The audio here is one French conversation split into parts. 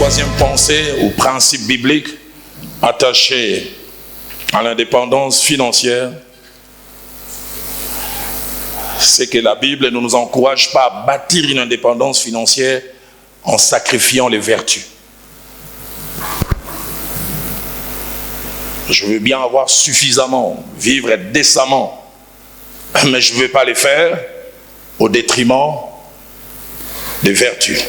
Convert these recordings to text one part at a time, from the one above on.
Troisième pensée ou principe biblique attaché à l'indépendance financière, c'est que la Bible ne nous encourage pas à bâtir une indépendance financière en sacrifiant les vertus. Je veux bien avoir suffisamment, vivre décemment, mais je ne veux pas les faire au détriment des vertus.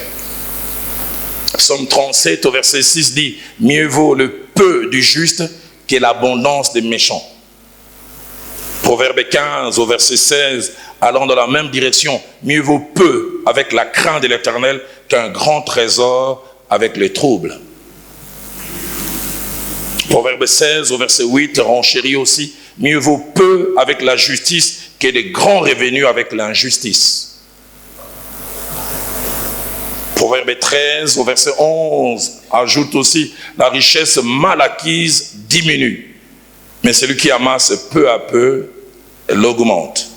Psaume 37 au verset 6 dit « Mieux vaut le peu du juste que l'abondance des méchants ». Proverbe 15 au verset 16 allant dans la même direction « Mieux vaut peu avec la crainte de l'Éternel qu'un grand trésor avec les troubles ». Proverbe 16 au verset 8 renchérit aussi « Mieux vaut peu avec la justice que de grands revenus avec l'injustice ». Proverbe 13 au verset 11 ajoute aussi « La richesse mal acquise diminue, mais celui qui amasse peu à peu l'augmente ».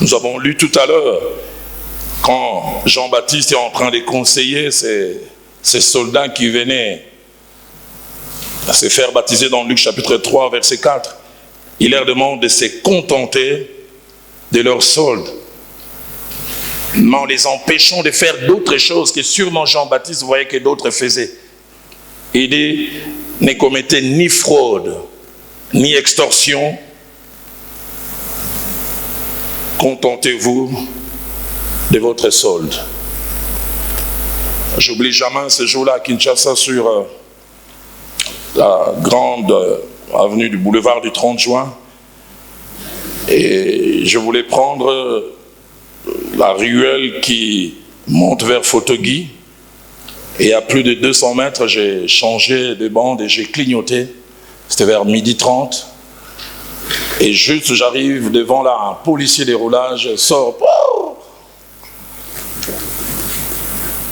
Nous avons lu tout à l'heure, quand Jean-Baptiste est en train de conseiller ces soldats qui venaient à se faire baptiser dans Luc chapitre 3 verset 4, il leur demande de se contenter de leur solde, mais en les empêchant de faire d'autres choses que sûrement Jean-Baptiste voyait que d'autres faisaient. Il dit, ne commettez ni fraude, ni extorsion, contentez-vous de votre solde. J'oublie jamais ce jour-là à Kinshasa sur la grande avenue du boulevard du 30 juin. Et je voulais prendre la ruelle qui monte vers Fotogui. Et à plus de 200 mètres, j'ai changé de bande et j'ai clignoté. C'était vers 12h30. Et juste, j'arrive devant là, un policier de roulage sort.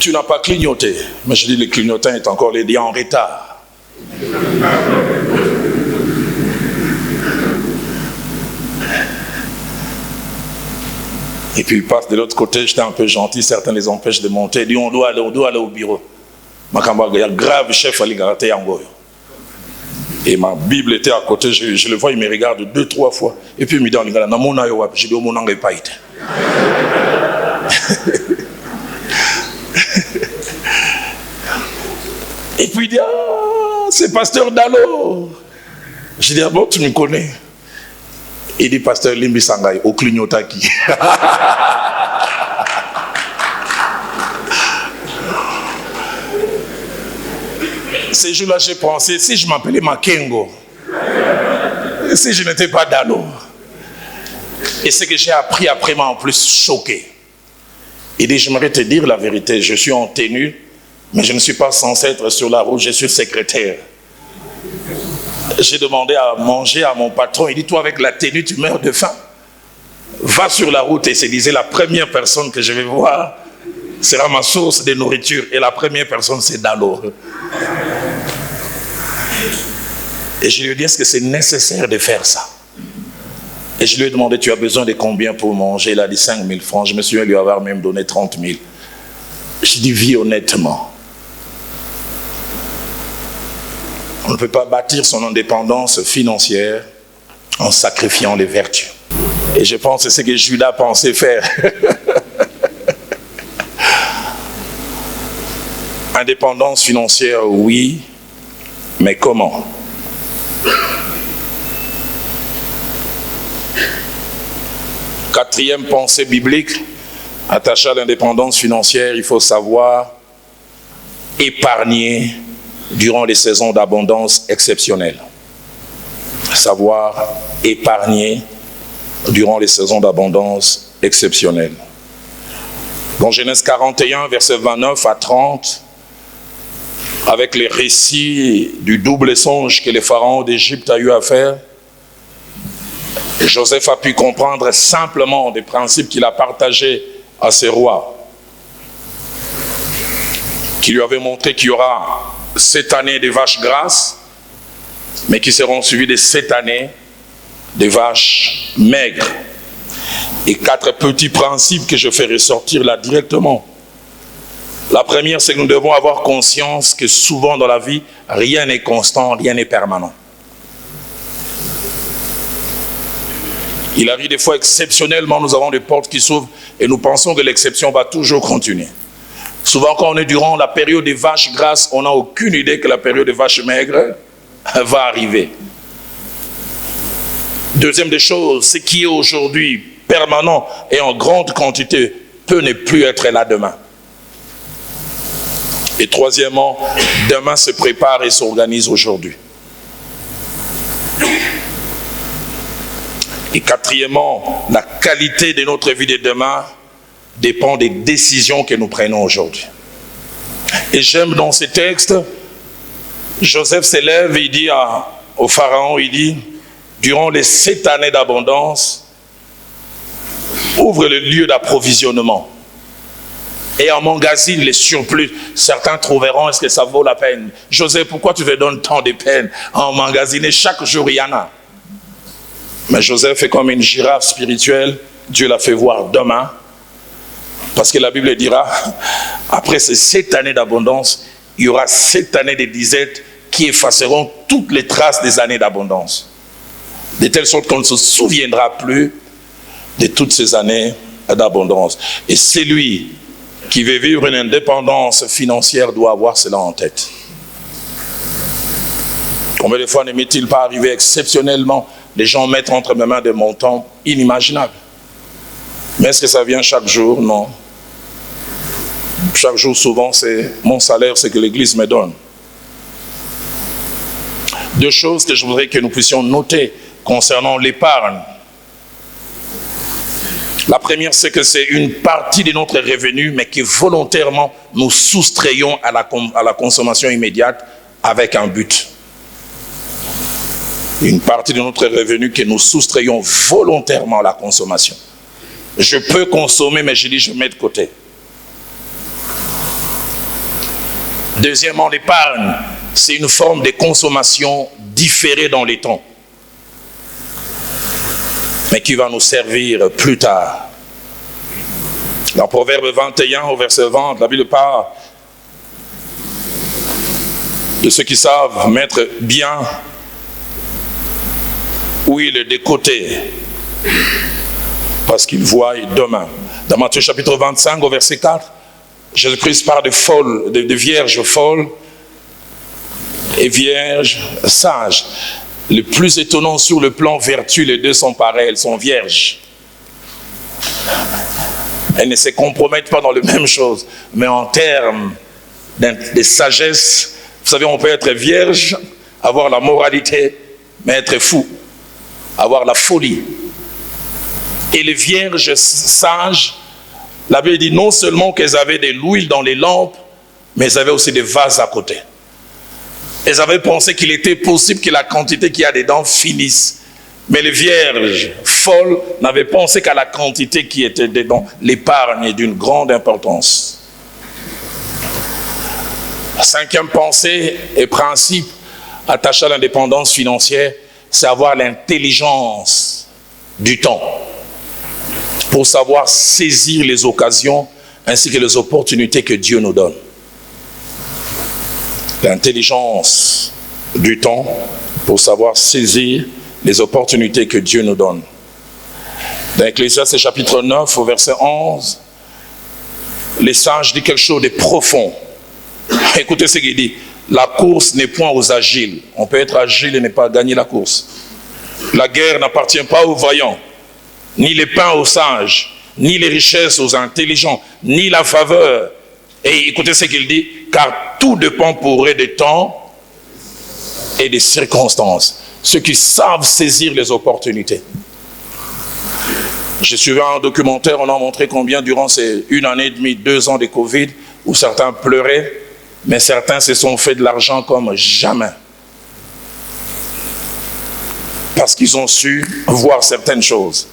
Tu n'as pas clignoté. Mais je dis, le clignotant est encore les liens en retard. Et puis il passe de l'autre côté, j'étais un peu gentil, certains les empêchent de monter. Il dit, on doit aller au bureau. Il y a grave chef à l'égalité Yangoyo. Et ma Bible était à côté, je le vois, il me regarde 2-3 fois. Et puis il me dit, je dis, oh mon ange est pas été. Et puis il dit, ah, c'est pasteur Dalo. Je dis, ah bon, tu me connais? Il dit, pasteur Limbi Sangai, au clignotaki. Ces jours-là, j'ai pensé, si je m'appelais Makengo, si je n'étais pas Dalo. Et ce que j'ai appris après m'a en plus choqué. Il dit, j'aimerais te dire la vérité, je suis en tenue, mais je ne suis pas censé être sur la route, je suis secrétaire. J'ai demandé à manger à mon patron, il dit, toi avec la tenue, tu meurs de faim. Va sur la route, et se disait, la première personne que je vais voir sera ma source de nourriture. Et la première personne, c'est Dalo. Et je lui ai dit, est-ce que c'est nécessaire de faire ça? Et je lui ai demandé, tu as besoin de combien pour manger? Il a dit 5 000 francs. Je me souviens lui avoir même donné 30 000. Je dis, vis honnêtement. On ne peut pas bâtir son indépendance financière en sacrifiant les vertus. Et je pense que c'est ce que Judas pensait faire. Indépendance financière, oui, mais comment? Quatrième pensée biblique, attachée à l'indépendance financière, il faut savoir épargner durant les saisons d'abondance exceptionnelles. Savoir épargner durant les saisons d'abondance exceptionnelles. Dans Genèse 41, versets 29 à 30, avec les récits du double songe que le pharaon d'Égypte a eu à faire, Joseph a pu comprendre simplement des principes qu'il a partagés à ses rois, qui lui avaient montré qu'il y aura 7 années de vaches grasses, mais qui seront suivies de 7 années de vaches maigres. Et 4 petits principes que je fais ressortir là directement La première, c'est que nous devons avoir conscience que souvent dans la vie, rien n'est constant, rien n'est permanent. Il arrive des fois exceptionnellement, nous avons des portes qui s'ouvrent et nous pensons que l'exception va toujours continuer. Souvent quand on est durant la période des vaches grasses, on n'a aucune idée que la période des vaches maigres va arriver. Deuxième des choses, ce qui est aujourd'hui permanent et en grande quantité peut ne plus être là demain. Et troisièmement, demain se prépare et s'organise aujourd'hui. Et quatrièmement, la qualité de notre vie de demain dépend des décisions que nous prenons aujourd'hui. Et j'aime dans ces textes, Joseph s'élève et il dit au Pharaon, il dit, durant les 7 années d'abondance, ouvre le lieu d'approvisionnement et emmagasine les surplus. Certains trouveront, est-ce que ça vaut la peine? Joseph, pourquoi tu te donnes tant de peine à emmagasiner? Chaque jour, il y en a. Mais Joseph est comme une girafe spirituelle. Dieu l'a fait voir demain. Parce que la Bible dira, après ces 7 années d'abondance, il y aura 7 années de disette qui effaceront toutes les traces des années d'abondance. De telle sorte qu'on ne se souviendra plus de toutes ces années d'abondance. Et celui qui veut vivre une indépendance financière doit avoir cela en tête. Combien de fois ne m'est-il pas arrivé exceptionnellement des gens mettent entre mes mains des montants inimaginables? Mais est-ce que ça vient chaque jour? Non. Chaque jour, souvent, c'est mon salaire, c'est que l'Église me donne. Deux choses que je voudrais que nous puissions noter concernant l'épargne. La première, c'est que c'est une partie de notre revenu, mais que volontairement, nous soustrayons à la consommation immédiate avec un but. Une partie de notre revenu que nous soustrayons volontairement à la consommation. Je peux consommer, mais je dis je mets de côté. Deuxièmement, l'épargne, c'est une forme de consommation différée dans les temps, mais qui va nous servir plus tard. Dans Proverbe 21, au verset 20, la Bible parle de ceux qui savent mettre bien oui, le décoté, parce qu'ils voient demain. Dans Matthieu chapitre 25, au verset 4, Jésus-Christ parle de vierges folles et vierges sages. Le plus étonnant sur le plan vertu, les deux sont pareils, elles sont vierges. Elles ne se compromettent pas dans les mêmes choses, mais en termes de sagesse, vous savez, on peut être vierge, avoir la moralité, mais être fou. Avoir la folie. Et les vierges sages, la Bible dit non seulement qu'elles avaient de l'huile dans les lampes, mais elles avaient aussi des vases à côté. Elles avaient pensé qu'il était possible que la quantité qu'il y a dedans finisse. Mais les vierges folles n'avaient pensé qu'à la quantité qui était dedans. L'épargne est d'une grande importance. La cinquième pensée et principe attaché à l'indépendance financière, c'est avoir l'intelligence du temps pour savoir saisir les occasions ainsi que les opportunités que Dieu nous donne. L'intelligence du temps pour savoir saisir les opportunités que Dieu nous donne. Dans Ecclésiaste chapitre 9 au verset 11, les sages disent quelque chose de profond. Écoutez ce qu'il dit. La course n'est point aux agiles. On peut être agile et ne pas gagner la course. La guerre n'appartient pas aux vaillants, ni les pains aux sages, ni les richesses aux intelligents, ni la faveur. Et écoutez ce qu'il dit, car tout dépend pour eux des temps et des circonstances. Ceux qui savent saisir les opportunités. J'ai suivi un documentaire, on a montré combien durant ces 1 année et demie, 2 ans de Covid, où certains pleuraient, mais certains se sont fait de l'argent comme jamais. Parce qu'ils ont su voir certaines choses.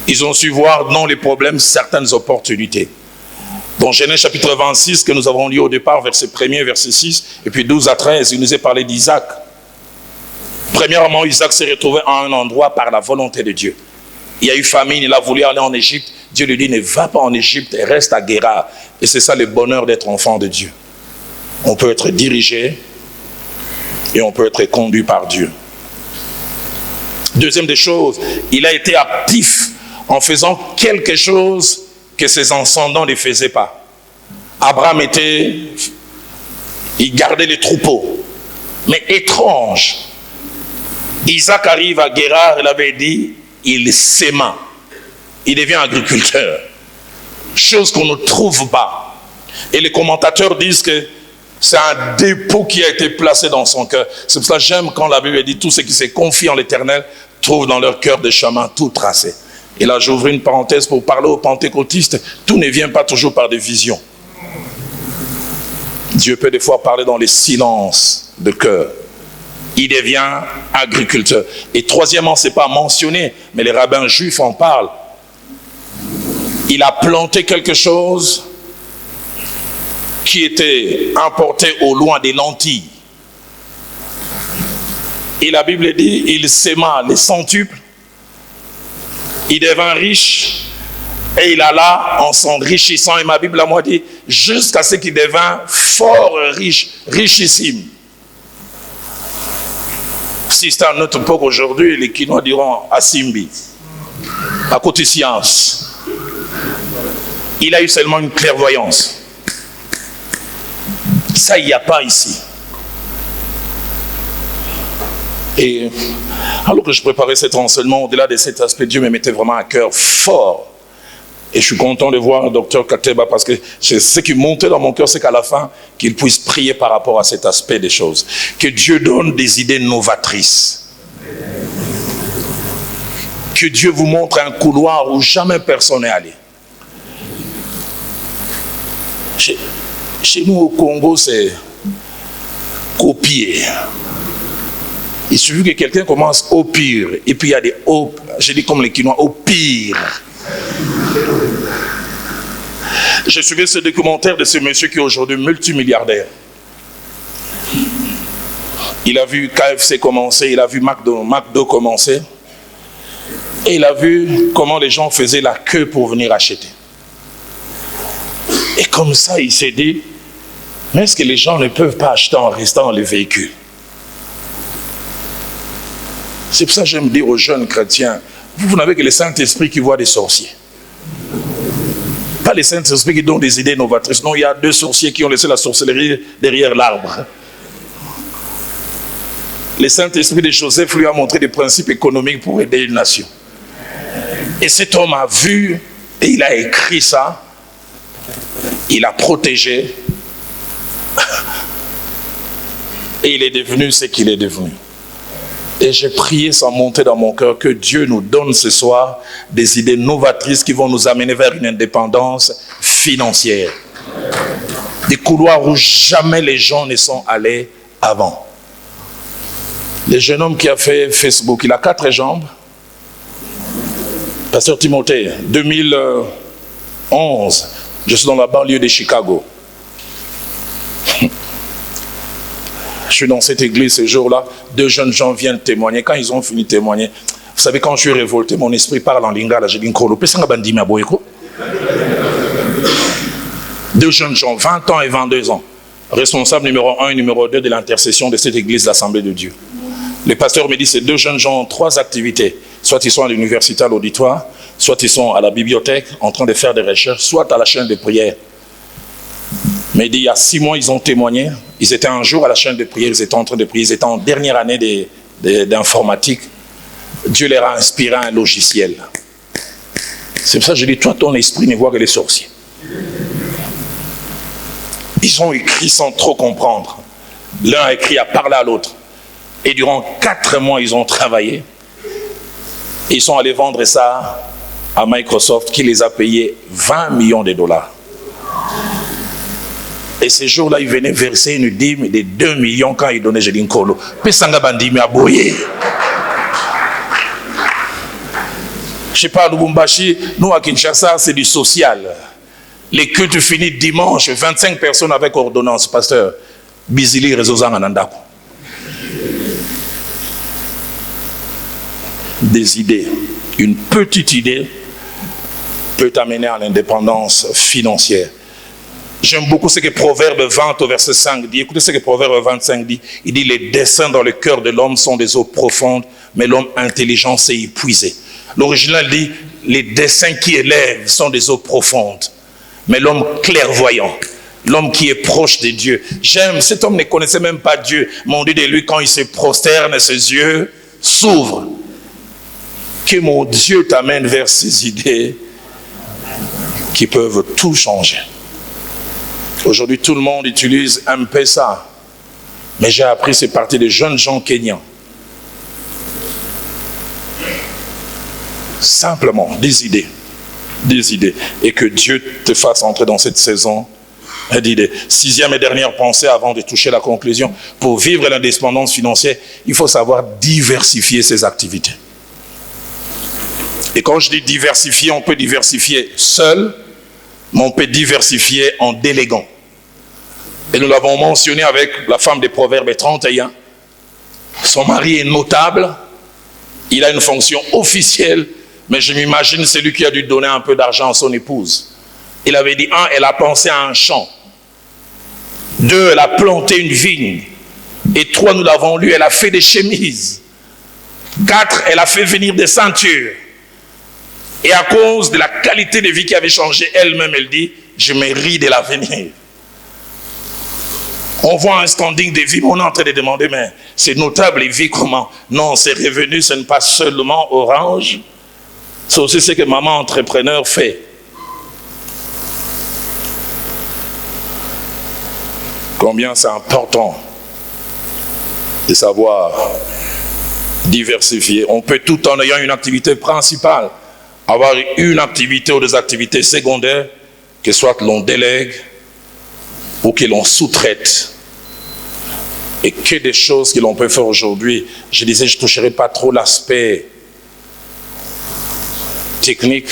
Ils ont su voir dans les problèmes certaines opportunités. Dans Genèse chapitre 26, que nous avons lu au départ, verset 1er, verset 6, et puis 12 à 13, il nous est parlé d'Isaac. Premièrement, Isaac s'est retrouvé à un endroit par la volonté de Dieu. Il y a eu famine, il a voulu aller en Égypte. Dieu lui dit, ne va pas en Égypte, reste à Guérar. Et c'est ça le bonheur d'être enfant de Dieu. On peut être dirigé et on peut être conduit par Dieu. Deuxième des choses, il a été actif en faisant quelque chose que ses ascendants ne faisaient pas. Abraham il gardait les troupeaux. Mais étrange, Isaac arrive à Guérar, il avait dit, il sème, il devient agriculteur. Chose qu'on ne trouve pas. Et les commentateurs disent que c'est un dépôt qui a été placé dans son cœur. C'est pour ça que j'aime quand la Bible dit, tous ceux qui se confient en l'Éternel trouvent dans leur cœur des chemins tout tracés. Et là, j'ouvre une parenthèse pour parler aux pentecôtistes. Tout ne vient pas toujours par des visions. Dieu peut des fois parler dans les silences de cœur. Il devient agriculteur. Et troisièmement, ce n'est pas mentionné, mais les rabbins juifs en parlent. Il a planté quelque chose qui était importé au loin des lentilles. Et la Bible dit, il sema les centuples, il devint riche, et il alla en s'enrichissant, et ma Bible à moi dit, jusqu'à ce qu'il devint fort riche, richissime. Si c'est à notre époque aujourd'hui, les Quinois diront à Simbi, à côté science. Il a eu seulement une clairvoyance. Ça, il n'y a pas ici. Et alors que je préparais cet enseignement, au-delà de cet aspect, Dieu me mettait vraiment à cœur fort. Et je suis content de voir le docteur Kateba parce que ce qui montait dans mon cœur, c'est qu'à la fin, qu'il puisse prier par rapport à cet aspect des choses. Que Dieu donne des idées novatrices. Que Dieu vous montre un couloir où jamais personne n'est allé. Chez nous au Congo, c'est copier. Il suffit que quelqu'un commence au pire. Et puis il y a des au, je dis comme les Quinois, au pire. J'ai suivi ce documentaire de ce monsieur qui est aujourd'hui multimilliardaire. Il a vu KFC commencer, il a vu McDo commencer. Et il a vu comment les gens faisaient la queue pour venir acheter. Et comme ça, il s'est dit, mais est-ce que les gens ne peuvent pas acheter en restant dans les véhicules? C'est pour ça que j'aime dire aux jeunes chrétiens, vous n'avez que le Saint-Esprit qui voit des sorciers. Pas les Saint-Esprit qui donnent des idées novatrices. Non, il y a 2 sorciers qui ont laissé la sorcellerie derrière l'arbre. Le Saint-Esprit de Joseph lui a montré des principes économiques pour aider une nation. Et cet homme a vu et il a écrit ça. Il a protégé. Et il est devenu ce qu'il est devenu. Et j'ai prié sans monter dans mon cœur que Dieu nous donne ce soir des idées novatrices qui vont nous amener vers une indépendance financière. Des couloirs où jamais les gens ne sont allés avant. Le jeune homme qui a fait Facebook, il a 4 jambes. Pasteur Timothée, 2011, je suis dans la banlieue de Chicago. Je suis dans cette église ce jour-là, 2 jeunes gens viennent témoigner. Quand ils ont fini de témoigner, vous savez, quand je suis révolté, mon esprit parle en lingala. J'ai dit, 2 jeunes gens, 20 ans et 22 ans, responsables numéro 1 et numéro 2 de l'intercession de cette église, l'Assemblée de Dieu. Le pasteur me dit, ces 2 jeunes gens ont 3 activités. Soit ils sont à l'université, à l'auditoire, soit ils sont à la bibliothèque en train de faire des recherches, soit à la chaîne de prière. Mais il y a 6 mois, ils ont témoigné. Ils étaient un jour à la chaîne de prière, ils étaient en train de prier, ils étaient en dernière année d'informatique. Dieu leur a inspiré un logiciel. C'est pour ça que je dis, toi, ton esprit ne voit que les sorciers. Ils ont écrit sans trop comprendre. L'un a écrit à parler à l'autre. Et durant 4 mois, ils ont travaillé. Et ils sont allés vendre ça à Microsoft qui les a payés 20 millions de dollars. Et ces jours-là, ils venaient verser une dîme de 2 millions quand ils donnaient Jéline Kolo. Pesanga bandimi à boyer. Je sais pas, à Lubumbashi, nous à Kinshasa, c'est du social. Les cultes finis dimanche, 25 personnes avec ordonnance. Pasteur, Bizili Rezozang Anandako. Des idées. Une petite idée peut t'amener à l'indépendance financière. J'aime beaucoup ce que Proverbe 20 au verset 5 dit. Écoutez ce que Proverbe 25 dit. Il dit, les desseins dans le cœur de l'homme sont des eaux profondes, mais l'homme intelligent s'est épuisé. L'original dit, les desseins qui élèvent sont des eaux profondes, mais l'homme clairvoyant, l'homme qui est proche de Dieu. J'aime, cet homme ne connaissait même pas Dieu, mais on dit de lui, quand il se prosterne, ses yeux s'ouvrent. Que mon Dieu t'amène vers ces idées qui peuvent tout changer. Aujourd'hui, tout le monde utilise M-Pesa. Mais j'ai appris, c'est parti des jeunes gens kenyans. Simplement, des idées. Des idées. Et que Dieu te fasse entrer dans cette saison d'idées. 6e et dernière pensée avant de toucher la conclusion. Pour vivre l'indépendance financière, il faut savoir diversifier ses activités. Et quand je dis diversifier, on peut diversifier seul, mais on peut diversifier en déléguant. Et nous l'avons mentionné avec la femme des Proverbes 31. Son mari est notable, il a une fonction officielle, mais je m'imagine celui qui a dû donner un peu d'argent à son épouse. Il avait dit, 1, elle a pensé à un champ. 2, elle a planté une vigne. Et 3, nous l'avons lu, elle a fait des chemises. 4, elle a fait venir des ceintures. Et à cause de la qualité de vie qui avait changé, elle-même, elle dit, je me ris de l'avenir. On voit un standing de vie, mais on est en train de demander, mais c'est notable, il vit comment? Non, ses revenus, ce n'est pas seulement orange, c'est aussi ce que maman entrepreneur fait. Combien c'est important de savoir diversifier. On peut, tout en ayant une activité principale, avoir une activité ou des activités secondaires, que soit l'on délègue ou que l'on sous-traite. Et que des choses que l'on peut faire aujourd'hui. Je disais, je ne toucherai pas trop l'aspect technique.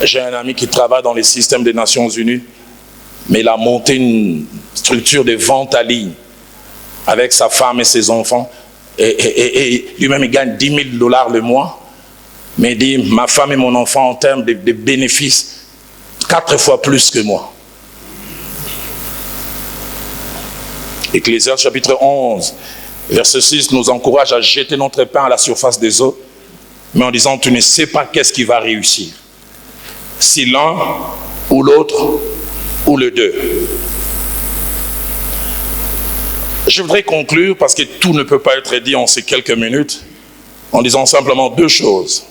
J'ai un ami qui travaille dans les systèmes des Nations Unies, mais il a monté une structure de vente à ligne avec sa femme et ses enfants. Et lui-même, il gagne $10 000 le mois. Mais il dit, ma femme et mon enfant, en termes de bénéfices, 4 fois plus que moi. Ecclésiaste chapitre 11, verset 6 nous encourage à jeter notre pain à la surface des eaux, mais en disant, tu ne sais pas qu'est-ce qui va réussir. Si l'un ou l'autre ou les deux. Je voudrais conclure, parce que tout ne peut pas être dit en ces quelques minutes, en disant simplement 2 choses.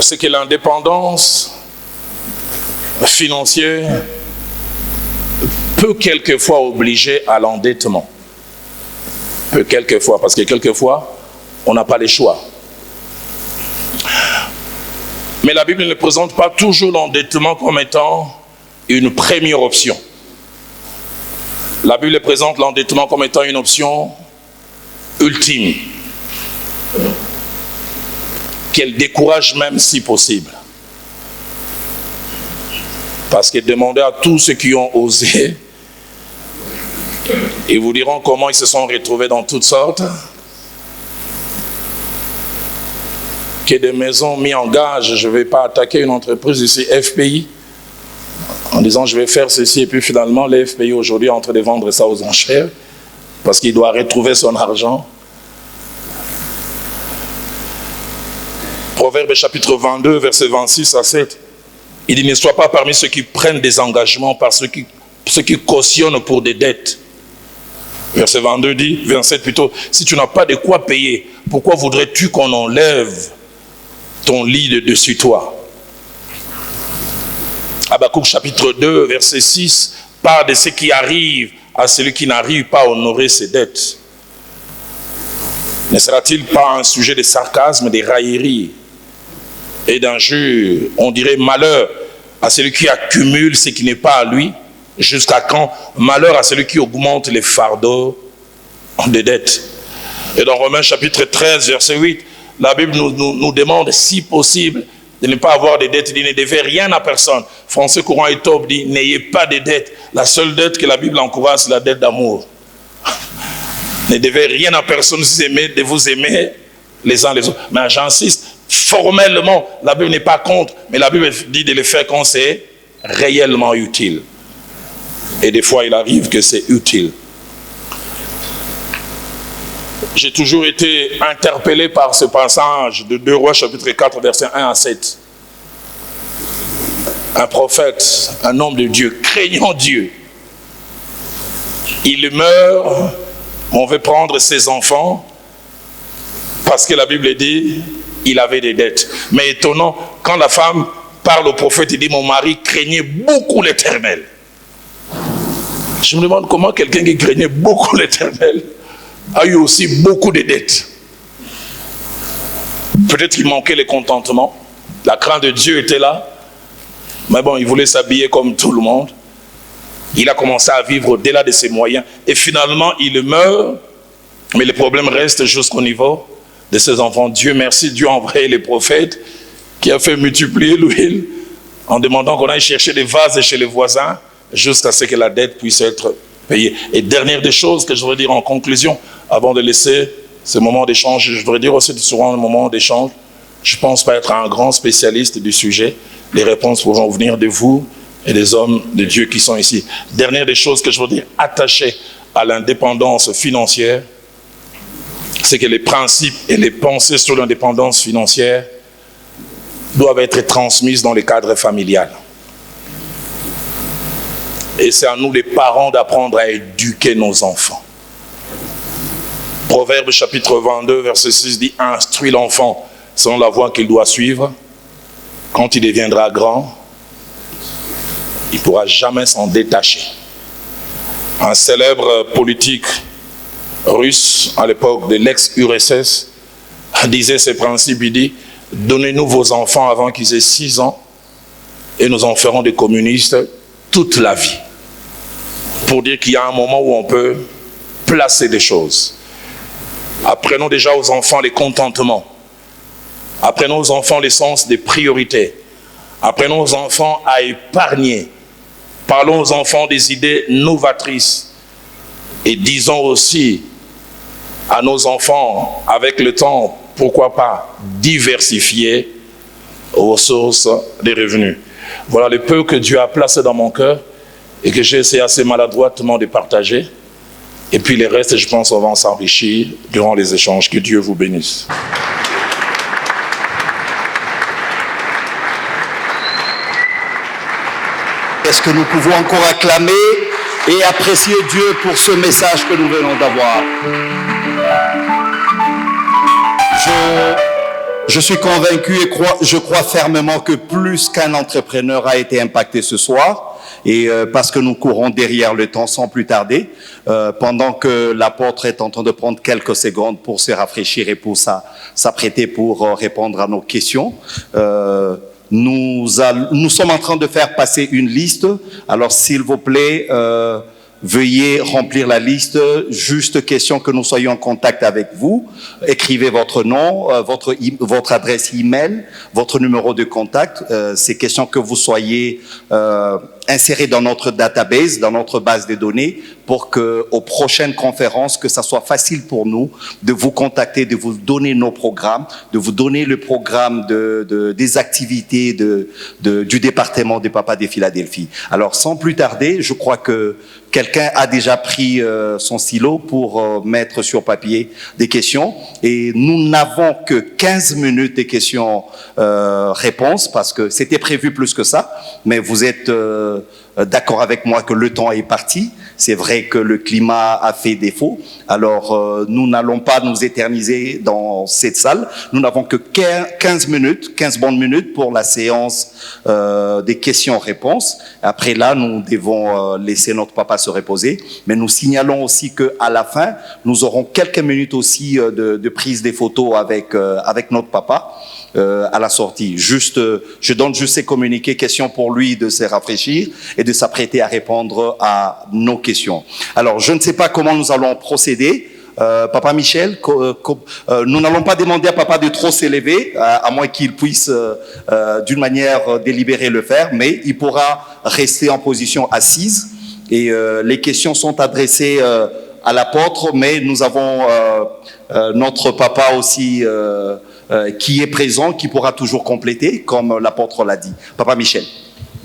C'est que l'indépendance financière peut quelquefois obliger à l'endettement. Peut quelquefois, parce que quelquefois, on n'a pas les choix. Mais la Bible ne présente pas toujours l'endettement comme étant une première option. La Bible présente l'endettement comme étant une option ultime, qu'elle décourage même si possible. Parce que demandez à tous ceux qui ont osé, ils vous diront comment ils se sont retrouvés dans toutes sortes. Que des maisons mis en gage, je ne vais pas attaquer une entreprise ici, FPI, en disant je vais faire ceci, et puis finalement les FPI aujourd'hui est en train de vendre ça aux enchères, parce qu'il doit retrouver son argent. Proverbe chapitre 22, verset 26 à 7, il dit, ne sois pas parmi ceux qui prennent des engagements, par ceux qui cautionnent pour des dettes. Verset 22 dit, 27 plutôt, si tu n'as pas de quoi payer, pourquoi voudrais-tu qu'on enlève ton lit de dessus toi? Habakkuk chapitre 2, verset 6, parle de ce qui arrive à celui qui n'arrive pas à honorer ses dettes. Ne sera-t-il pas un sujet de sarcasme, de raillerie et d'injure? On dirait malheur à celui qui accumule ce qui n'est pas à lui. Jusqu'à quand? Malheur à celui qui augmente les fardeaux des dettes. Et dans Romains chapitre 13, verset 8, la Bible nous demande, si possible, de ne pas avoir de dettes. Il dit, ne devez rien à personne. Français courant et top dit, n'ayez pas de dettes. La seule dette que la Bible encourage, c'est la dette d'amour. Ne devez rien à personne, si vous aimez, de vous aimer les uns les autres. Mais j'insiste, formellement, la Bible n'est pas contre, mais la Bible dit de les faire quand c'est réellement utile. Et des fois, il arrive que c'est utile. J'ai toujours été interpellé par ce passage de 2 Rois chapitre 4 versets 1 à 7. Un prophète, un homme de Dieu, craignant Dieu. Il meurt, on veut prendre ses enfants, parce que la Bible dit, il avait des dettes. Mais étonnant, quand la femme parle au prophète, il dit, mon mari craignait beaucoup l'Éternel. Je me demande comment quelqu'un qui craignait beaucoup l'Éternel a eu aussi beaucoup de dettes. Peut-être qu'il manquait le contentement. La crainte de Dieu était là. Mais bon, il voulait s'habiller comme tout le monde. Il a commencé à vivre au-delà de ses moyens. Et finalement, il meurt. Mais le problème reste jusqu'au niveau de ses enfants. Dieu merci, Dieu a envoyé les prophètes qui a fait multiplier l'huile en demandant qu'on aille chercher des vases chez les voisins jusqu'à ce que la dette puisse être payée. Et dernière des choses que je voudrais dire en conclusion, avant de laisser ce moment d'échange, je voudrais dire aussi souvent un moment d'échange. Je ne pense pas être un grand spécialiste du sujet. Les réponses pourront venir de vous et des hommes de Dieu qui sont ici. Dernière des choses que je veux dire, attachées à l'indépendance financière, c'est que les principes et les pensées sur l'indépendance financière doivent être transmises dans le cadre familial. Et c'est à nous les parents d'apprendre à éduquer nos enfants. Proverbe chapitre 22, verset 6 dit « Instruis l'enfant selon la voie qu'il doit suivre. Quand il deviendra grand, il ne pourra jamais s'en détacher. » Un célèbre politique russe, à l'époque de l'ex-URSS, disait ces principes, il dit « Donnez-nous vos enfants avant qu'ils aient 6 ans et nous en ferons des communistes toute la vie. » Pour dire qu'il y a un moment où on peut placer des choses. Apprenons déjà aux enfants les contentements. Apprenons aux enfants le sens des priorités. Apprenons aux enfants à épargner. Parlons aux enfants des idées novatrices. Et disons aussi à nos enfants, avec le temps, pourquoi pas diversifier aux sources des revenus. Voilà le peu que Dieu a placé dans mon cœur et que j'ai essayé assez maladroitement de partager. Et puis les restes, je pense, on va s'enrichir durant les échanges. Que Dieu vous bénisse. Est-ce que nous pouvons encore acclamer et apprécier Dieu pour ce message que nous venons d'avoir? Je suis convaincu et je crois fermement que plus qu'un entrepreneur a été impacté ce soir. Et parce que nous courons derrière le temps sans plus tarder, pendant que l'apôtre est en train de prendre quelques secondes pour se rafraîchir et pour s'apprêter pour répondre à nos questions, nous sommes en train de faire passer une liste. Alors s'il vous plaît, veuillez remplir la liste. Juste question que nous soyons en contact avec vous. Écrivez votre nom, votre adresse email, votre numéro de contact. C'est question que vous soyez insérés dans notre database, dans notre base de données, pour que aux prochaines conférences, que ça soit facile pour nous de vous contacter, de vous donner nos programmes, de vous donner le programme des activités du département des papas de Philadelphie. Alors, sans plus tarder, je crois que quelqu'un a déjà pris son stylo pour mettre sur papier des questions. Et nous n'avons que 15 minutes de questions-réponses, parce que c'était prévu plus que ça. Mais vous êtes d'accord avec moi que le temps est parti. C'est vrai que le climat a fait défaut. Alors, nous n'allons pas nous éterniser dans cette salle. Nous n'avons que 15 bonnes minutes pour la séance des questions-réponses. Après là, nous devons laisser notre papa se reposer. Mais nous signalons aussi qu'à la fin, nous aurons quelques minutes aussi de prise des photos avec notre papa. À la sortie. Je donne juste ces communiqués, questions pour lui de se rafraîchir et de s'apprêter à répondre à nos questions. Alors, je ne sais pas comment nous allons procéder. Papa Michel, nous n'allons pas demander à papa de trop s'élever, à moins qu'il puisse d'une manière délibérée le faire, mais il pourra rester en position assise et les questions sont adressées à l'apôtre, mais nous avons notre papa aussi qui est présent, qui pourra toujours compléter, comme l'apôtre l'a dit. Papa Michel.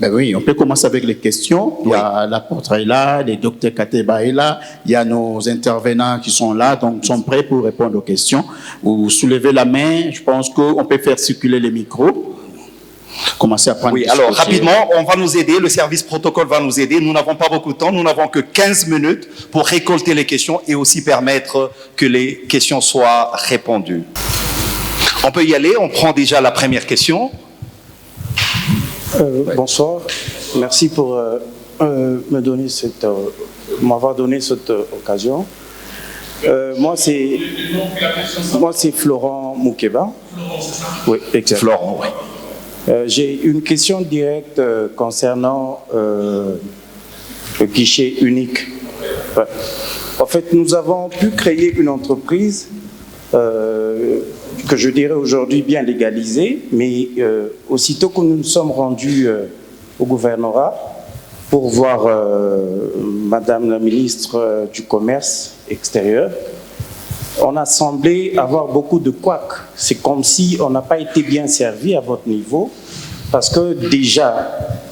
Ben oui, on peut commencer avec les questions. Il y a l'apôtre est là, le docteur Kateba est là, il y a nos intervenants qui sont là, donc sont prêts pour répondre aux questions. Vous soulevez la main, je pense qu'on peut faire circuler les micros. Commencez à prendre. Oui, alors rapidement, on va nous aider, le service protocole va nous aider. Nous n'avons pas beaucoup de temps, nous n'avons que 15 minutes pour récolter les questions et aussi permettre que les questions soient répondues. On peut y aller, on prend déjà la première question. Bonsoir, merci pour m'avoir donné cette occasion. Moi, c'est Florent Moukeba. Oui, exact. Florent, oui. J'ai une question directe concernant le guichet unique. En fait, nous avons pu créer une entreprise que je dirais aujourd'hui bien légalisée, mais aussitôt que nous nous sommes rendus au gouvernorat pour voir Madame la ministre du Commerce extérieur, on a semblé avoir beaucoup de couacs. C'est comme si on n'a pas été bien servi à votre niveau, parce que déjà,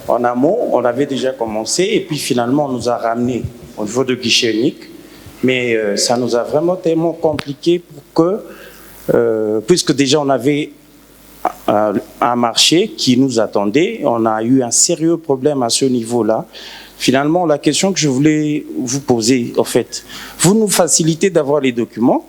en amont, on avait déjà commencé, et puis finalement, on nous a ramené au niveau de guichet unique. Mais ça nous a vraiment tellement compliqué pour que, puisque déjà on avait un marché qui nous attendait, on a eu un sérieux problème à ce niveau-là. Finalement, la question que je voulais vous poser, en fait, vous nous facilitez d'avoir les documents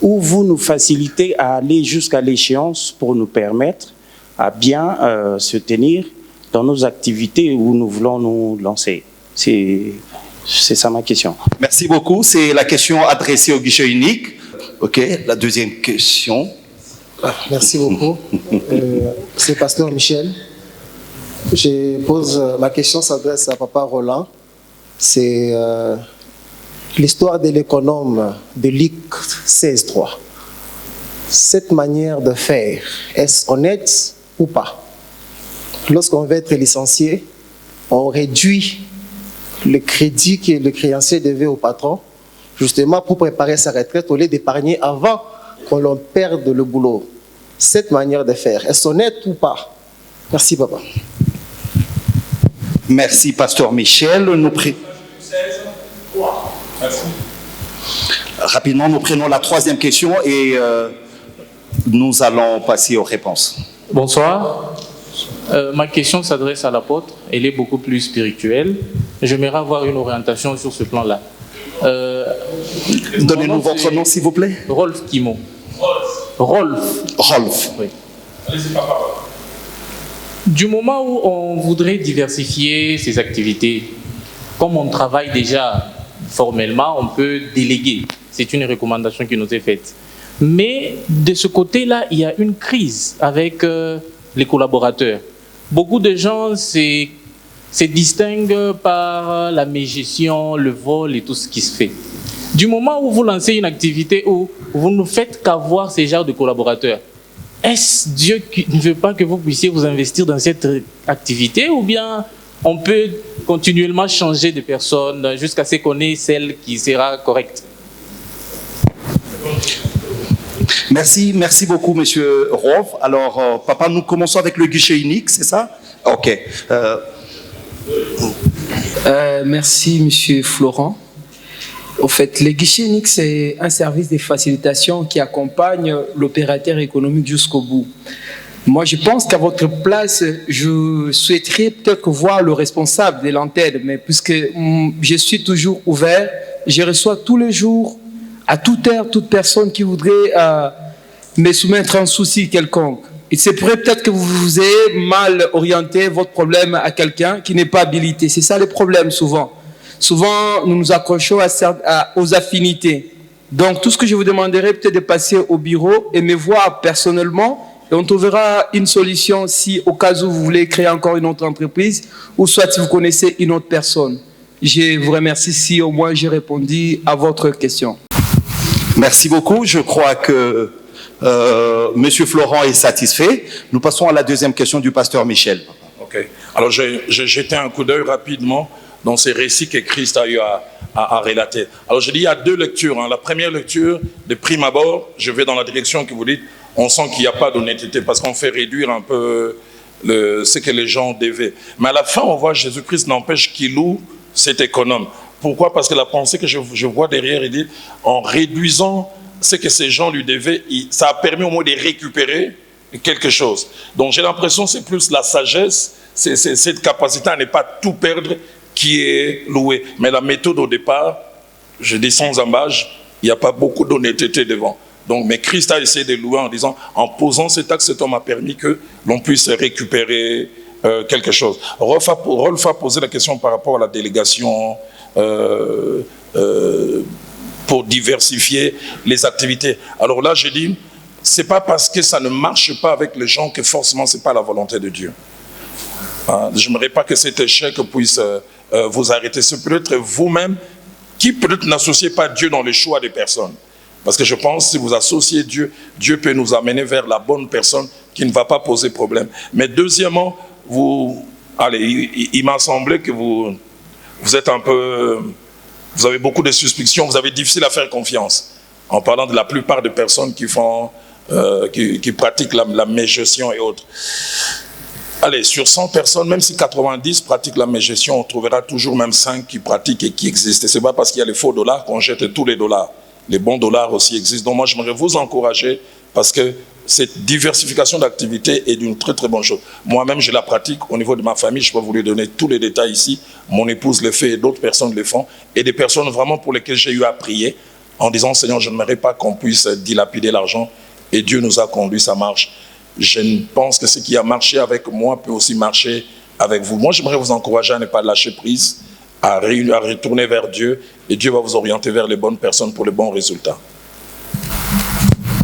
ou vous nous facilitez à aller jusqu'à l'échéance pour nous permettre à bien se tenir dans nos activités où nous voulons nous lancer? C'est ça ma question. Merci beaucoup. C'est la question adressée au guichet unique. OK, la deuxième question. Merci beaucoup. C'est Pasteur Michel. Ma question s'adresse à Papa Roland. C'est l'histoire de l'économe de Luc 16.3. Cette manière de faire, est-ce honnête ou pas? Lorsqu'on veut être licencié, on réduit le crédit que le créancier devait au patron, justement pour préparer sa retraite au lieu d'épargner avant qu'on l'on perde le boulot. Cette manière de faire, est-ce honnête ou pas? Merci, papa. Merci, Pasteur Michel. Rapidement, nous prenons la troisième question et nous allons passer aux réponses. Bonsoir. Ma question s'adresse à l'apôtre. Elle est beaucoup plus spirituelle. J'aimerais avoir une orientation sur ce plan-là. Donnez-nous votre nom, s'il vous plaît. Rolf Kimo. Rolf. Oui. Du moment où on voudrait diversifier ses activités, comme on travaille déjà formellement, on peut déléguer. C'est une recommandation qui nous est faite. Mais de ce côté-là, il y a une crise avec les collaborateurs. Beaucoup de gens se distinguent par la mégestion, le vol et tout ce qui se fait. Du moment où vous lancez une activité où vous ne faites qu'avoir ces genres de collaborateurs, est-ce Dieu qui ne veut pas que vous puissiez vous investir dans cette activité, ou bien on peut continuellement changer de personne jusqu'à ce qu'on ait celle qui sera correcte? Merci beaucoup, Monsieur Rolf. Alors, papa, nous commençons avec le guichet unique, c'est ça? OK. Merci, Monsieur Florent. Au fait, le guichet unique, c'est un service de facilitation qui accompagne l'opérateur économique jusqu'au bout. Moi, je pense qu'à votre place, je souhaiterais peut-être voir le responsable de l'antenne, mais puisque je suis toujours ouvert, je reçois tous les jours, à toute heure, toute personne qui voudrait me soumettre un souci quelconque. Il se pourrait peut-être que vous ayez mal orienté votre problème à quelqu'un qui n'est pas habilité. C'est ça le problème souvent. Souvent, nous nous accrochons aux affinités. Donc, tout ce que je vous demanderais, peut-être de passer au bureau et me voir personnellement. Et on trouvera une solution si, au cas où vous voulez créer encore une autre entreprise, ou soit si vous connaissez une autre personne. Je vous remercie si au moins j'ai répondu à votre question. Merci beaucoup. Je crois que Monsieur Florent est satisfait. Nous passons à la deuxième question du pasteur Michel. Ok. Alors, j'ai jeté un coup d'œil rapidement dans ces récits que Christ a eu à relater. Alors je dis, il y a deux lectures. Hein. La première lecture, de prime abord, je vais dans la direction que vous dites, on sent qu'il n'y a pas d'honnêteté parce qu'on fait réduire un peu ce que les gens devaient. Mais à la fin, on voit Jésus-Christ n'empêche qu'il loue cet économe. Pourquoi? Parce que la pensée que je vois derrière, il dit, en réduisant ce que ces gens lui devaient, ça a permis au moins de récupérer quelque chose. Donc j'ai l'impression que c'est plus la sagesse, c'est cette capacité à ne pas tout perdre qui est louée. Mais la méthode au départ, je dis sans embâche, il n'y a pas beaucoup d'honnêteté devant. Donc, mais Christ a essayé de louer en disant, en posant cet acte, cet homme a permis que l'on puisse récupérer quelque chose. Rolf a posé la question par rapport à la délégation pour diversifier les activités. Alors là, je dis, c'est pas parce que ça ne marche pas avec les gens que forcément c'est pas la volonté de Dieu. Je n'aimerais pas que cet échec puisse vous arrêter. C'est peut-être vous-même qui peut-être n'associez pas Dieu dans les choix des personnes. Parce que je pense que si vous associez Dieu, Dieu peut nous amener vers la bonne personne qui ne va pas poser problème. Mais deuxièmement, il m'a semblé que vous êtes un peu... Vous avez beaucoup de suspicions, vous avez difficile à faire confiance. En parlant de la plupart des personnes qui pratiquent la mégestion et autres. Allez, sur 100 personnes, même si 90 pratiquent la mégestion, on trouvera toujours même 5 qui pratiquent et qui existent. Et ce n'est pas parce qu'il y a les faux dollars qu'on jette tous les dollars. Les bons dollars aussi existent. Donc moi, j'aimerais vous encourager parce que cette diversification d'activités est d'une très très bonne chose. Moi-même, je la pratique au niveau de ma famille. Je peux vous lui donner tous les détails ici. Mon épouse le fait et d'autres personnes le font. Et des personnes vraiment pour lesquelles j'ai eu à prier en disant, Seigneur, je n'aimerais pas qu'on puisse dilapider l'argent. Et Dieu nous a conduit, ça marche. Je pense que ce qui a marché avec moi peut aussi marcher avec vous. Moi, j'aimerais vous encourager à ne pas lâcher prise, à retourner vers Dieu. Et Dieu va vous orienter vers les bonnes personnes pour les bons résultats.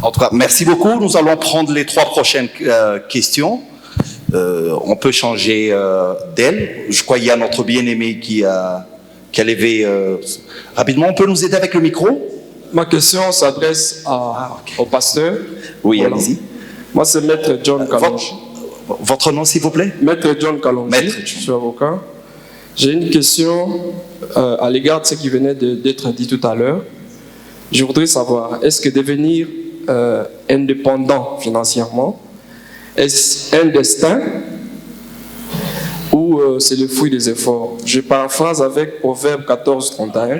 En tout cas, merci beaucoup. Nous allons prendre les 3 prochaines questions. On peut changer d'elle. Je crois qu'il y a notre bien-aimé qui a levé rapidement. On peut nous aider avec le micro? Ma question s'adresse au pasteur. Oui, voilà. Allez-y. Moi, c'est Maître John Kalonji. Votre nom, s'il vous plaît? Maître John Kalonji, je suis avocat. J'ai une question à l'égard de ce qui venait d'être dit tout à l'heure. Je voudrais savoir, est-ce que devenir indépendant financièrement, est-ce un destin ou c'est le fruit des efforts? Je paraphrase avec Proverbe 14, 31.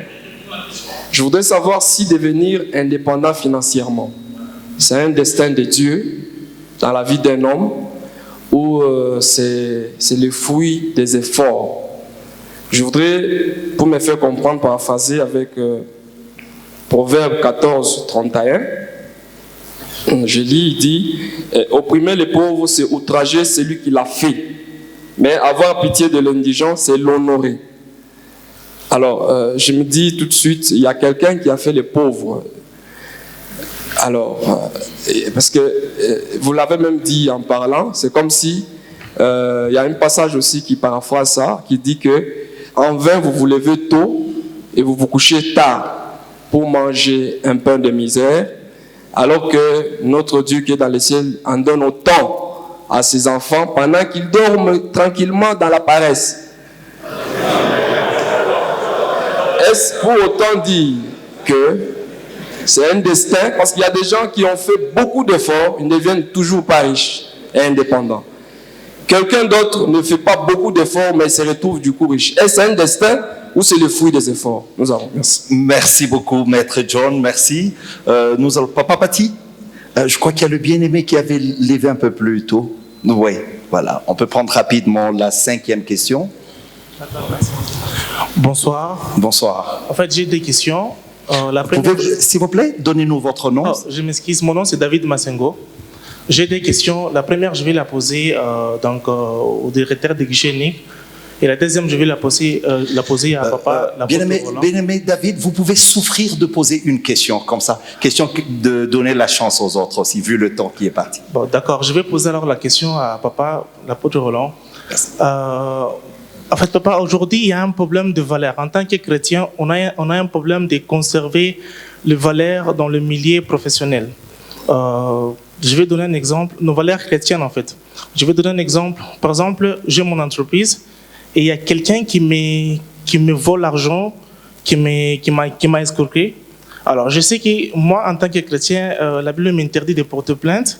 Je voudrais savoir si devenir indépendant financièrement, c'est un destin de Dieu dans la vie d'un homme ou c'est le fruit des efforts. Je voudrais, pour me faire comprendre, paraphraser avec Proverbe 14, 31. Je lis, il dit, opprimer les pauvres, c'est outrager celui qui l'a fait. Mais avoir pitié de l'indigent, c'est l'honorer. Alors, je me dis tout de suite, il y a quelqu'un qui a fait les pauvres. Alors, parce que vous l'avez même dit en parlant, c'est comme si, il y a un passage aussi qui paraphrase ça, qui dit que en vain vous vous levez tôt et vous vous couchez tard pour manger un pain de misère, alors que notre Dieu qui est dans les cieux en donne autant à ses enfants pendant qu'ils dorment tranquillement dans la paresse. Est-ce pour autant dire que c'est un destin? Parce qu'il y a des gens qui ont fait beaucoup d'efforts, ils ne deviennent toujours pas riches et indépendants. Quelqu'un d'autre ne fait pas beaucoup d'efforts, mais il se retrouve du coup riche. Est-ce un destin ou c'est le fruit des efforts? Nous avons. Merci. Merci beaucoup, Maître John, merci. Nous allons, Papa Pati, je crois qu'il y a le bien-aimé qui avait levé un peu plus tôt. Oui, voilà. On peut prendre rapidement la 5e question. Bonsoir. Bonsoir. En fait, j'ai des questions. La première... S'il vous plaît, donnez-nous votre nom. Oh, je m'excuse, mon nom c'est David Massengo. J'ai des questions. La première, je vais la poser au directeur de guichet unique. Et la deuxième, je vais la poser à papa. Bien-aimé David, vous pouvez souffrir de poser une question comme ça. Question de donner la chance aux autres aussi, vu le temps qui est parti. Bon, d'accord. Je vais poser alors la question à papa, l'apôtre Roland. En fait, papa, aujourd'hui, il y a un problème de valeur. En tant que chrétien, on a un problème de conserver les valeurs dans le milieu professionnel. Je vais donner un exemple. Nos valeurs chrétiennes, en fait. Je vais donner un exemple. Par exemple, j'ai mon entreprise et il y a quelqu'un qui me vole l'argent qui m'a escroqué. Alors, je sais que moi, en tant que chrétien, la Bible m'interdit de porter plainte.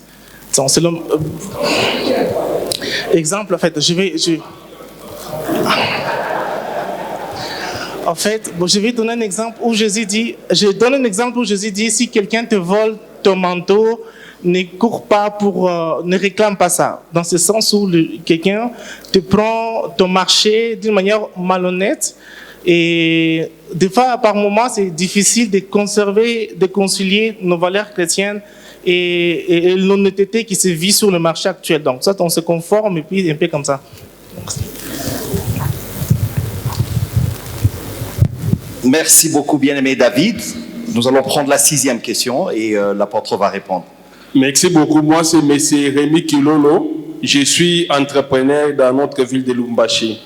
Exemple, en fait, je vais donner un exemple où Jésus dit, si quelqu'un te vole ton manteau, ne cours pas ne réclame pas ça. Dans ce sens où quelqu'un te prend ton marché d'une manière malhonnête. Et des fois, par moments, c'est difficile de concilier nos valeurs chrétiennes et l'honnêteté qui se vit sur le marché actuel. Donc, ça, on se conforme et puis un peu comme ça. Merci beaucoup, bien-aimé David. Nous allons prendre la 6e question et l'apôtre va répondre. Merci beaucoup. Moi, c'est M. Rémi Kilolo. Je suis entrepreneur dans notre ville de Lubumbashi.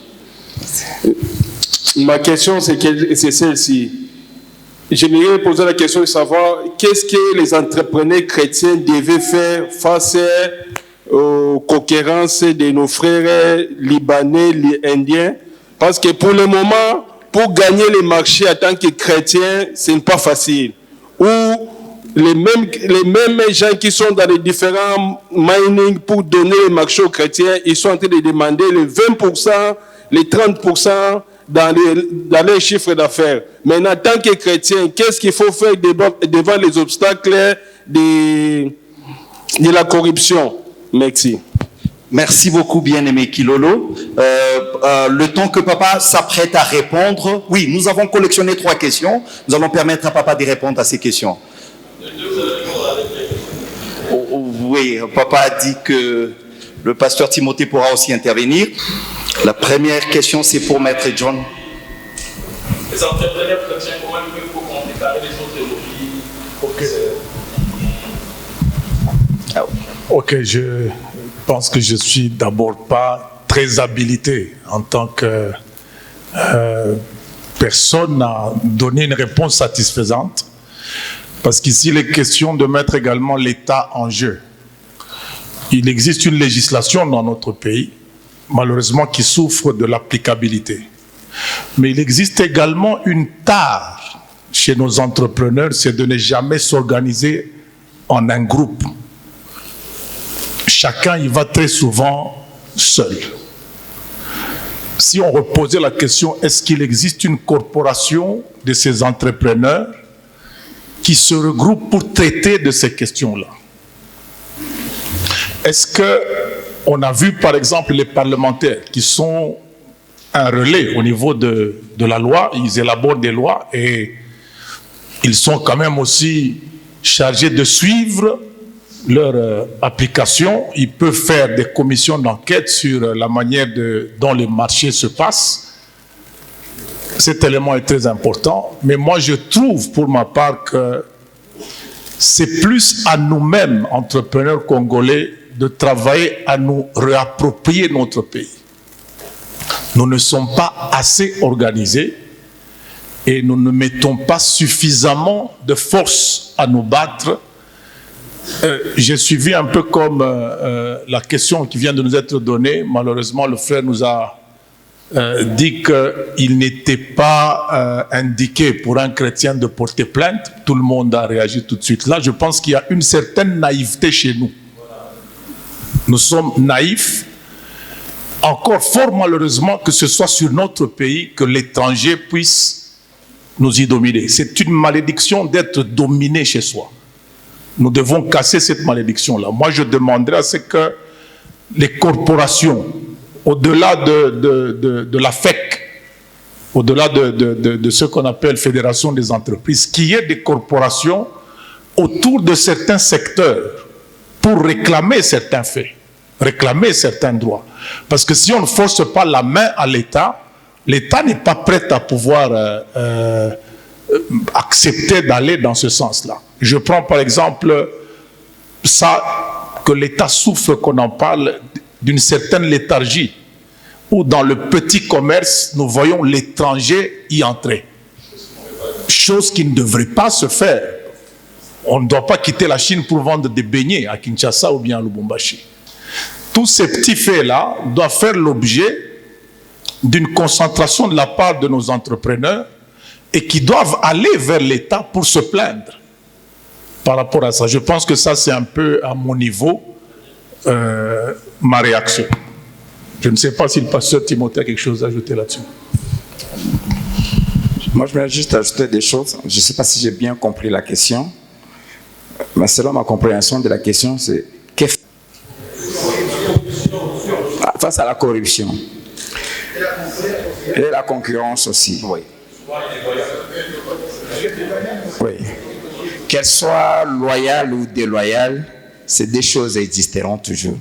Ma question, c'est celle-ci. J'aimerais poser la question de savoir qu'est-ce que les entrepreneurs chrétiens devaient faire face aux concurrences de nos frères libanais, indiens. Parce que pour le moment, pour gagner les marchés en tant que chrétien, ce n'est pas facile. Ou les mêmes gens qui sont dans les différents mining pour donner les marchés aux chrétiens, ils sont en train de demander les 20%, les 30% dans les chiffres d'affaires. Mais en tant que chrétien, qu'est-ce qu'il faut faire devant les obstacles de la corruption? Merci. Merci beaucoup, bien-aimé Kilolo. Le temps que papa s'apprête à répondre, oui, nous avons collectionné 3 questions. Nous allons permettre à papa de répondre à ces questions. Oui, papa a dit que le pasteur Timothée pourra aussi intervenir. La première question, c'est pour Maître John. Les entrepreneurs chrétiens, comment ils peuvent contrecarrer les autres lobbies? Ok, je pense que je ne suis d'abord pas très habilité en tant que personne à donner une réponse satisfaisante. Parce qu'ici, il est question de mettre également l'État en jeu. Il existe une législation dans notre pays, malheureusement, qui souffre de l'applicabilité. Mais il existe également une tare chez nos entrepreneurs, c'est de ne jamais s'organiser en un groupe. Chacun y va très souvent seul. Si on reposait la question, est-ce qu'il existe une corporation de ces entrepreneurs qui se regroupent pour traiter de ces questions-là? Est-ce qu'on a vu, par exemple, les parlementaires qui sont un relais au niveau de la loi, ils élaborent des lois et ils sont quand même aussi chargés de suivre leur application. Ils peuvent faire des commissions d'enquête sur la manière dont les marchés se passent. Cet élément est très important. Mais moi, je trouve pour ma part que c'est plus à nous-mêmes, entrepreneurs congolais, de travailler à nous réapproprier notre pays. Nous ne sommes pas assez organisés et nous ne mettons pas suffisamment de force à nous battre. J'ai suivi un peu comme la question qui vient de nous être donnée. Malheureusement, le frère nous a dit qu'il n'était pas indiqué pour un chrétien de porter plainte. Tout le monde a réagi tout de suite. Là, je pense qu'il y a une certaine naïveté chez nous. Nous sommes naïfs. Encore fort malheureusement que ce soit sur notre pays que l'étranger puisse nous y dominer. C'est une malédiction d'être dominé chez soi. Nous devons casser cette malédiction-là. Moi, je demanderais à ce que les corporations, au-delà de la FEC, au-delà de ce qu'on appelle Fédération des entreprises, qu'il y ait des corporations autour de certains secteurs pour réclamer certains faits, réclamer certains droits. Parce que si on ne force pas la main à l'État, l'État n'est pas prêt à pouvoir accepter d'aller dans ce sens-là. Je prends par exemple ça, que l'État souffre qu'on en parle d'une certaine léthargie, où dans le petit commerce, nous voyons l'étranger y entrer. Chose qui ne devrait pas se faire. On ne doit pas quitter la Chine pour vendre des beignets à Kinshasa ou bien à Lubumbashi. Tous ces petits faits-là doivent faire l'objet d'une concentration de la part de nos entrepreneurs et qui doivent aller vers l'État pour se plaindre par rapport à ça. Je pense que ça, c'est un peu à mon niveau ma réaction. Je ne sais pas si le pasteur Timothée a quelque chose à ajouter là-dessus. Moi, je vais juste ajouter des choses. Je ne sais pas si j'ai bien compris la question, mais selon ma compréhension de la question, c'est face à la corruption et la concurrence aussi. Oui. Oui. Qu'elle soit loyale ou déloyale, ces deux choses existeront toujours.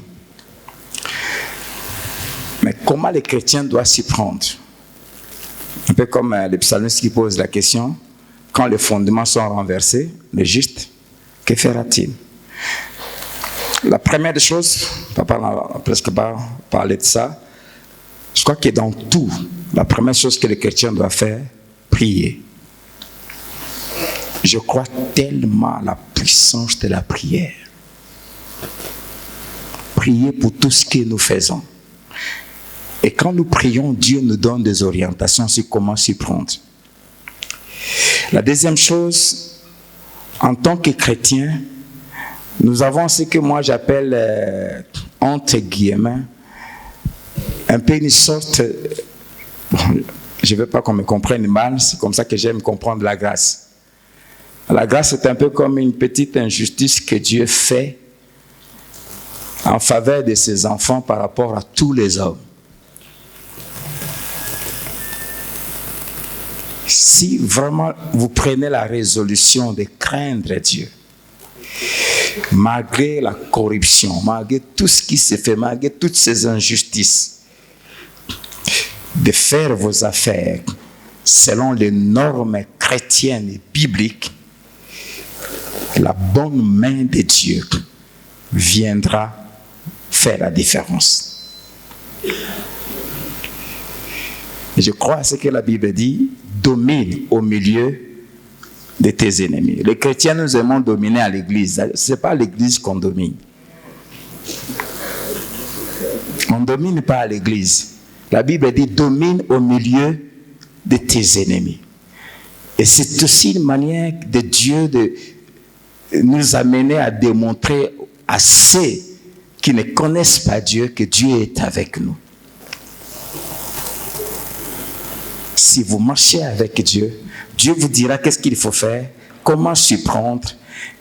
Mais comment les chrétiens doivent s'y prendre? Un peu comme le psalmiste qui pose la question, quand les fondements sont renversés, le juste, que fera-t-il? La première des choses, papa n'a presque pas parlé de ça, je crois que dans tout, la première chose que les chrétiens doivent faire, prier. Je crois tellement à la puissance de la prière. Prier pour tout ce que nous faisons. Et quand nous prions, Dieu nous donne des orientations sur comment s'y prendre. La deuxième chose, en tant que chrétiens, nous avons ce que moi j'appelle, entre guillemets, un peu une sorte, je ne veux pas qu'on me comprenne mal, c'est comme ça que j'aime comprendre la grâce. La grâce est un peu comme une petite injustice que Dieu fait en faveur de ses enfants par rapport à tous les hommes. Si vraiment vous prenez la résolution de craindre Dieu, malgré la corruption, malgré tout ce qui se fait, malgré toutes ces injustices, de faire vos affaires selon les normes chrétiennes et bibliques, la bonne main de Dieu viendra faire la différence. Je crois à ce que la Bible dit, domine au milieu de tes ennemis. Les chrétiens, nous aimons dominer à l'église. Ce n'est pas à l'église qu'on domine. On ne domine pas à l'église. La Bible dit, domine au milieu de tes ennemis. Et c'est aussi une manière de Dieu de nous amener à démontrer à ceux qui ne connaissent pas Dieu que Dieu est avec nous. Si vous marchez avec Dieu, Dieu vous dira qu'est-ce qu'il faut faire, comment s'y prendre,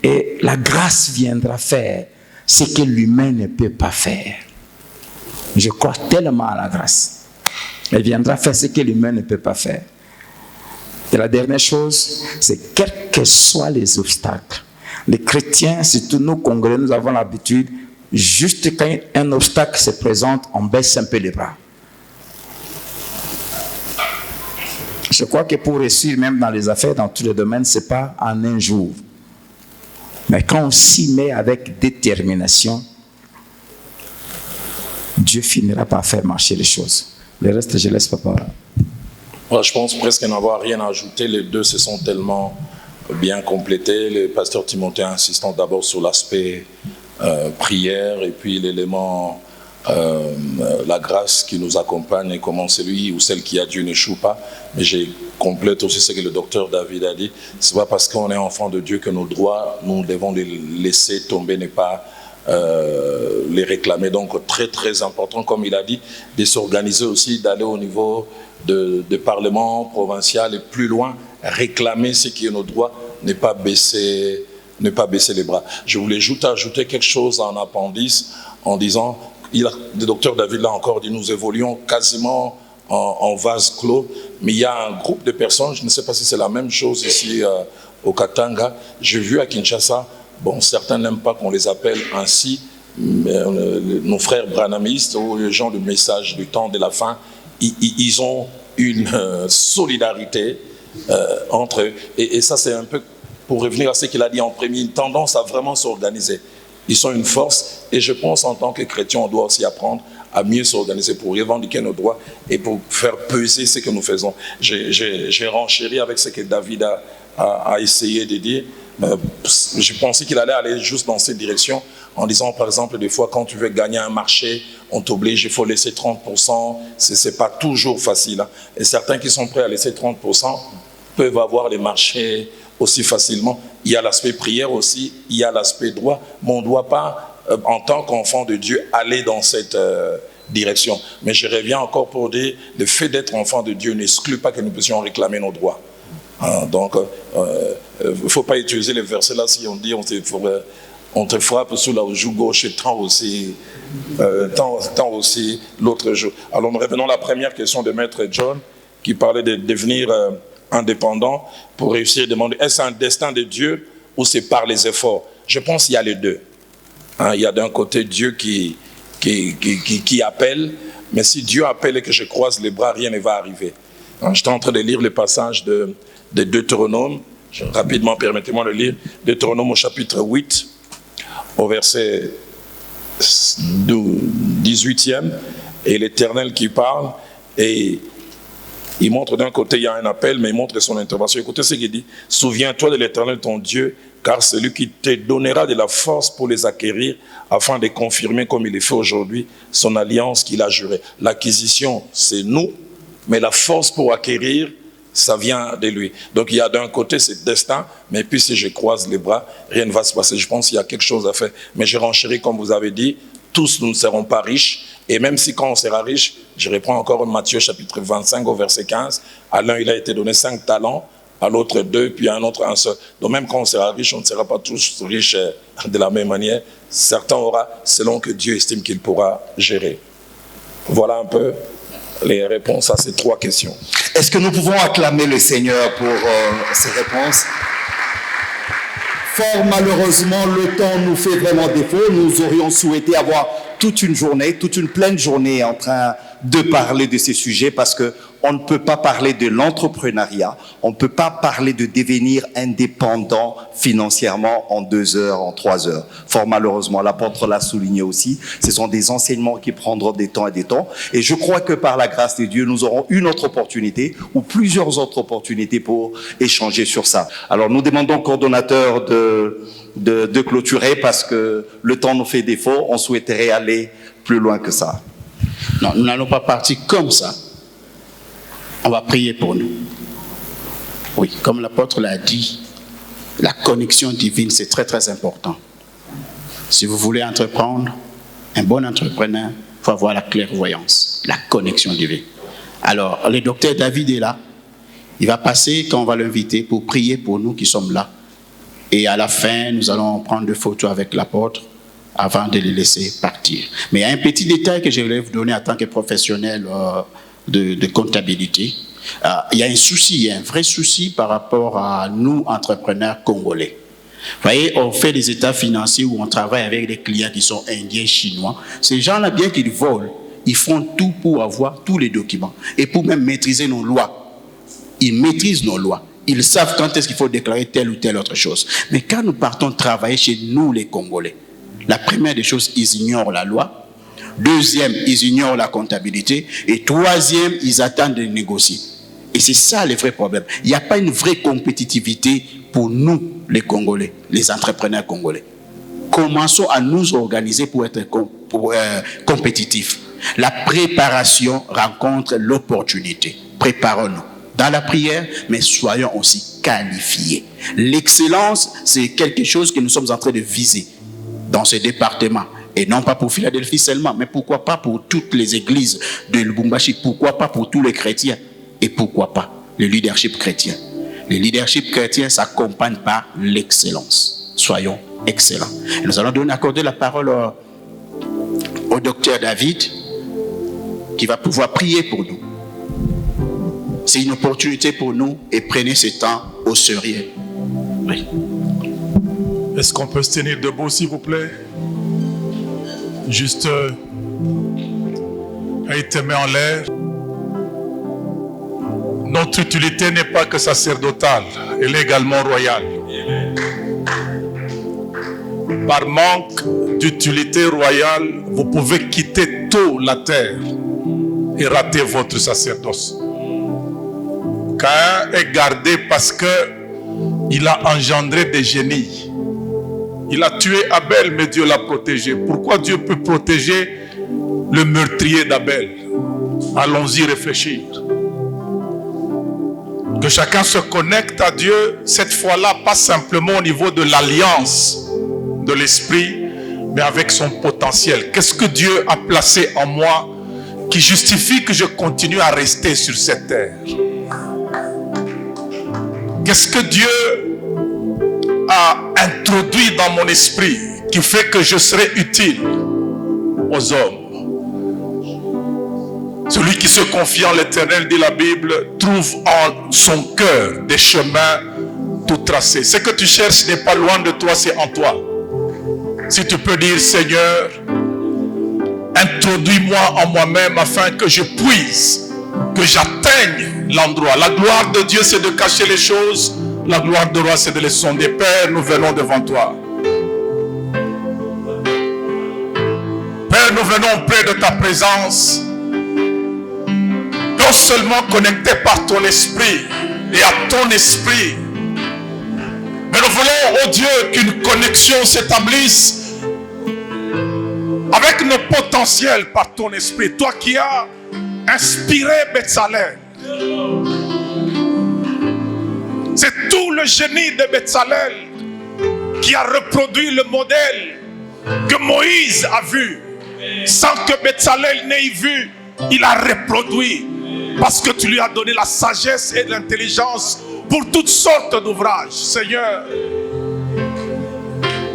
et la grâce viendra faire ce que l'humain ne peut pas faire. Je crois tellement à la grâce. Elle viendra faire ce que l'humain ne peut pas faire. Et la dernière chose, c'est quels que soient les obstacles. Les chrétiens, surtout nous Congolais, nous avons l'habitude, juste quand un obstacle se présente, on baisse un peu les bras. Je crois que pour réussir, même dans les affaires, dans tous les domaines, ce n'est pas en un jour. Mais quand on s'y met avec détermination, Dieu finira par faire marcher les choses. Le reste, je laisse papa. Moi, je pense presque n'avoir rien à ajouter. Les deux se sont tellement bien complétés. Le pasteur Timothée insistant d'abord sur l'aspect prière et puis l'élément la grâce qui nous accompagne et comment celui ou celle qui a Dieu n'échoue pas. Mais j'ai complète aussi ce que le docteur David a dit. Ce n'est pas parce qu'on est enfant de Dieu que nos droits, nous devons les laisser tomber, ne pas les réclamer. Donc très très important, comme il a dit, de s'organiser aussi, d'aller au niveau de parlement provincial et plus loin, réclamer ce qui est nos droits, ne pas baisser les bras. Je voulais juste ajouter quelque chose en appendice en disant, le docteur David l'a encore dit, nous évoluons quasiment en vase clos, mais il y a un groupe de personnes, je ne sais pas si c'est la même chose ici au Katanga, j'ai vu à Kinshasa, bon, certains n'aiment pas qu'on les appelle ainsi, mais, nos frères branhamistes ou les gens du message du temps de la fin, ils ont une solidarité entre eux. Et ça, c'est un peu, pour revenir à ce qu'il a dit en premier, une tendance à vraiment s'organiser. Ils sont une force et je pense en tant que chrétien, on doit aussi apprendre à mieux s'organiser pour revendiquer nos droits et pour faire peser ce que nous faisons. J'ai renchéri avec ce que David a essayé de dire. Je pensais qu'il allait aller juste dans cette direction en disant, par exemple, des fois, quand tu veux gagner un marché, on t'oblige, il faut laisser 30%. Ce n'est pas toujours facile. Hein. Et certains qui sont prêts à laisser 30%, peuvent avoir les marchés aussi facilement. Il y a l'aspect prière aussi, il y a l'aspect droit, mais on ne doit pas, en tant qu'enfant de Dieu, aller dans cette direction. Mais je reviens encore pour dire, le fait d'être enfant de Dieu n'exclut pas que nous puissions réclamer nos droits. Donc, il ne faut pas utiliser les versets là si on dit on te frappe sur la joue gauche et tant aussi l'autre joue. Alors nous revenons à la première question de Maître John qui parlait de devenir indépendant pour réussir à demander est-ce un destin de Dieu ou c'est par les efforts? Je pense qu'il y a les deux. Il y a d'un côté Dieu qui appelle, mais si Dieu appelle et que je croise les bras, rien ne va arriver. J'étais en train de lire le passage de Deutéronome. Rapidement, permettez-moi de lire Deutéronome au chapitre 8, au verset 18e, et l'Éternel qui parle, et il montre d'un côté, il y a un appel, mais il montre son intervention. Écoutez ce qu'il dit. « Souviens-toi de l'Éternel ton Dieu, car c'est lui qui te donnera de la force pour les acquérir, afin de confirmer, comme il le fait aujourd'hui, son alliance qu'il a jurée. » L'acquisition, c'est nous, mais la force pour acquérir, ça vient de lui. Donc il y a d'un côté ce destin, mais puis si je croise les bras, rien ne va se passer. Je pense qu'il y a quelque chose à faire. Mais je renchéris, comme vous avez dit, tous nous ne serons pas riches. Et même si quand on sera riche, je reprends encore Matthieu chapitre 25 au verset 15, à l'un il a été donné 5 talents, à l'autre 2, puis à un autre 1 seul. Donc même quand on sera riche, on ne sera pas tous riches de la même manière. Certains aura selon que Dieu estime qu'il pourra gérer. Voilà un peu les réponses à ces 3 questions. Est-ce que nous pouvons acclamer le Seigneur pour ces réponses? Fort malheureusement, le temps nous fait vraiment défaut. Nous aurions souhaité avoir toute une journée, toute une pleine journée en train de parler de ces sujets parce que on ne peut pas parler de l'entrepreneuriat, on ne peut pas parler de devenir indépendant financièrement en 2 heures, en 3 heures. Fort malheureusement, l'apôtre l'a souligné aussi, ce sont des enseignements qui prendront des temps et des temps. Et je crois que par la grâce de Dieu, nous aurons une autre opportunité ou plusieurs autres opportunités pour échanger sur ça. Alors nous demandons au coordonnateur de clôturer parce que le temps nous fait défaut, on souhaiterait aller plus loin que ça. Non, nous n'allons pas partir comme ça. On va prier pour nous. Oui, comme l'apôtre l'a dit, la connexion divine, c'est très très important. Si vous voulez entreprendre, un bon entrepreneur, il faut avoir la clairvoyance, la connexion divine. Alors, le docteur David est là. Il va passer quand on va l'inviter pour prier pour nous qui sommes là. Et à la fin, nous allons prendre des photos avec l'apôtre avant de les laisser partir. Mais il y a un petit détail que je voulais vous donner en tant que professionnel de comptabilité. Il y a un souci, il y a un vrai souci par rapport à nous, entrepreneurs congolais. Vous voyez, on fait des états financiers où on travaille avec des clients qui sont indiens, chinois. Ces gens-là, bien qu'ils volent, ils font tout pour avoir tous les documents et pour même maîtriser nos lois. Ils maîtrisent nos lois. Ils savent quand est-ce qu'il faut déclarer telle ou telle autre chose. Mais quand nous partons travailler chez nous, les Congolais, la première des choses, ils ignorent la loi. Deuxième, ils ignorent la comptabilité. Et troisième, ils attendent de négocier. Et c'est ça le vrai problème. Il n'y a pas une vraie compétitivité pour nous, les Congolais, les entrepreneurs congolais. Commençons à nous organiser pour être compétitifs. La préparation rencontre l'opportunité. Préparons-nous dans la prière, mais soyons aussi qualifiés. L'excellence, c'est quelque chose que nous sommes en train de viser dans ce département. Et non pas pour Philadelphie seulement, mais pourquoi pas pour toutes les églises de Lubumbashi, pourquoi pas pour tous les chrétiens, et pourquoi pas le leadership chrétien. Le leadership chrétien s'accompagne par l'excellence. Soyons excellents. Et nous allons accorder la parole au docteur David, qui va pouvoir prier pour nous. C'est une opportunité pour nous et prenez ce temps au sérieux. Oui. Est-ce qu'on peut se tenir debout, s'il vous plaît? Juste avec tes mains en l'air. Notre utilité n'est pas que sacerdotale, elle est également royale. Par manque d'utilité royale, vous pouvez quitter tôt la terre et rater votre sacerdoce. Caïn est gardé parce qu'il a engendré des génies. Il a tué Abel, mais Dieu l'a protégé. Pourquoi Dieu peut protéger le meurtrier d'Abel? Allons-y réfléchir. Que chacun se connecte à Dieu, cette fois-là, pas simplement au niveau de l'alliance de l'esprit, mais avec son potentiel. Qu'est-ce que Dieu a placé en moi qui justifie que je continue à rester sur cette terre? Qu'est-ce que Dieu a introduit dans mon esprit qui fait que je serai utile aux hommes? Celui qui se confie en l'Éternel, dit la Bible, trouve en son cœur des chemins tout tracés. Ce que tu cherches n'est pas loin de toi, c'est en toi. Si tu peux dire, Seigneur, introduis-moi en moi-même afin que je puisse, que j'atteigne l'endroit. La gloire de Dieu, c'est de cacher les choses. La gloire de roi, c'est de les sonder. Père, nous venons devant toi. Père, nous venons près de ta présence. Non seulement connectés par ton esprit et à ton esprit, mais nous voulons, oh Dieu, qu'une connexion s'établisse avec nos potentiels par ton esprit. Toi qui as inspiré Bezalel. C'est tout le génie de Bezalel qui a reproduit le modèle que Moïse a vu. Sans que Bezalel n'ait vu, il a reproduit. Parce que tu lui as donné la sagesse et l'intelligence pour toutes sortes d'ouvrages. Seigneur,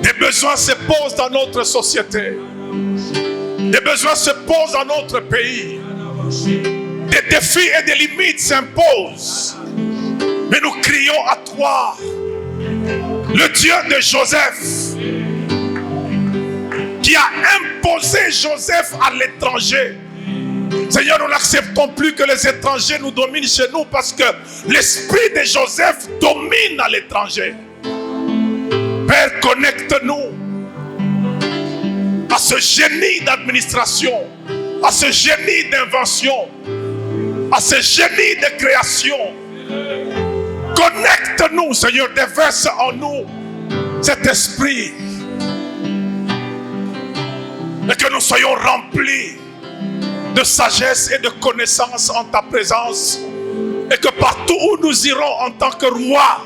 des besoins se posent dans notre société. Des besoins se posent dans notre pays. Des défis et des limites s'imposent. Mais nous crions à toi, le Dieu de Joseph, qui a imposé Joseph à l'étranger. Seigneur, nous n'acceptons plus que les étrangers nous dominent chez nous parce que l'esprit de Joseph domine à l'étranger. Père, connecte-nous à ce génie d'administration, à ce génie d'invention, à ce génie de création. Connecte-nous, Seigneur, déverse en nous cet esprit et que nous soyons remplis de sagesse et de connaissance en ta présence, et que partout où nous irons en tant que roi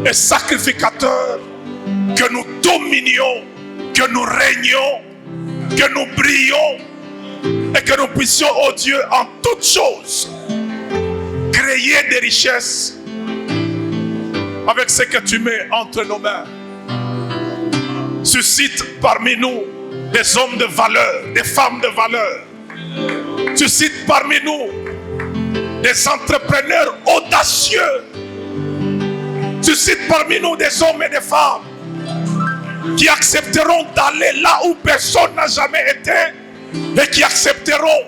et sacrificateur, que nous dominions, que nous régnons, que nous brillons et que nous puissions, oh Dieu, en toutes choses créer des richesses avec ce que tu mets entre nos mains. Suscite parmi nous des hommes de valeur, des femmes de valeur. Suscite parmi nous des entrepreneurs audacieux. Suscite parmi nous des hommes et des femmes qui accepteront d'aller là où personne n'a jamais été et qui accepteront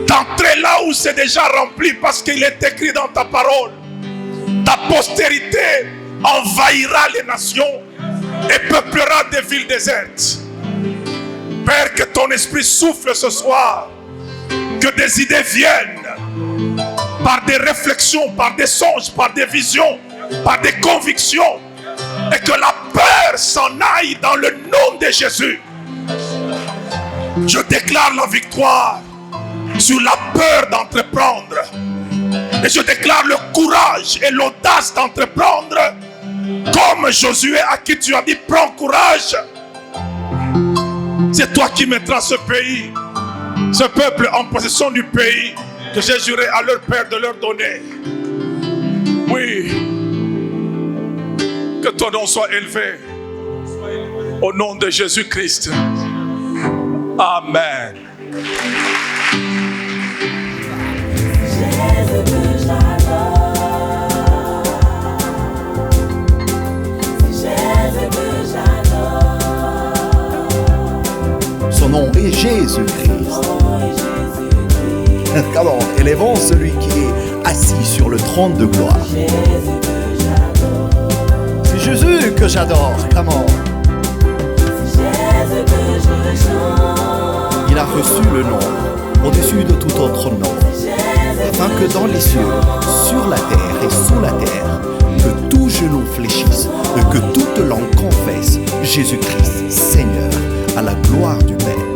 d'entrer là où c'est déjà rempli parce qu'il est écrit dans ta parole. Ta postérité envahira les nations et peuplera des villes désertes. Père, que ton esprit souffle ce soir, que des idées viennent par des réflexions, par des songes, par des visions, par des convictions, et que la peur s'en aille dans le nom de Jésus. Je déclare la victoire sur la peur d'entreprendre, et je déclare le courage et l'audace d'entreprendre, comme Josué à qui tu as dit prends courage. C'est toi qui mettras ce pays, ce peuple en possession du pays que j'ai juré à leur père de leur donner. Oui, que ton nom soit élevé au nom de Jésus-Christ. Amen. Son nom est Jésus-Christ. Comment élevons celui qui est assis sur le trône de gloire. C'est Jésus que j'adore. Comment? Il a reçu le nom au-dessus de tout autre nom, afin que dans les cieux, sur la terre et sous la terre, que tout genou fléchisse et que toute langue confesse Jésus-Christ, Seigneur, à la gloire du Père.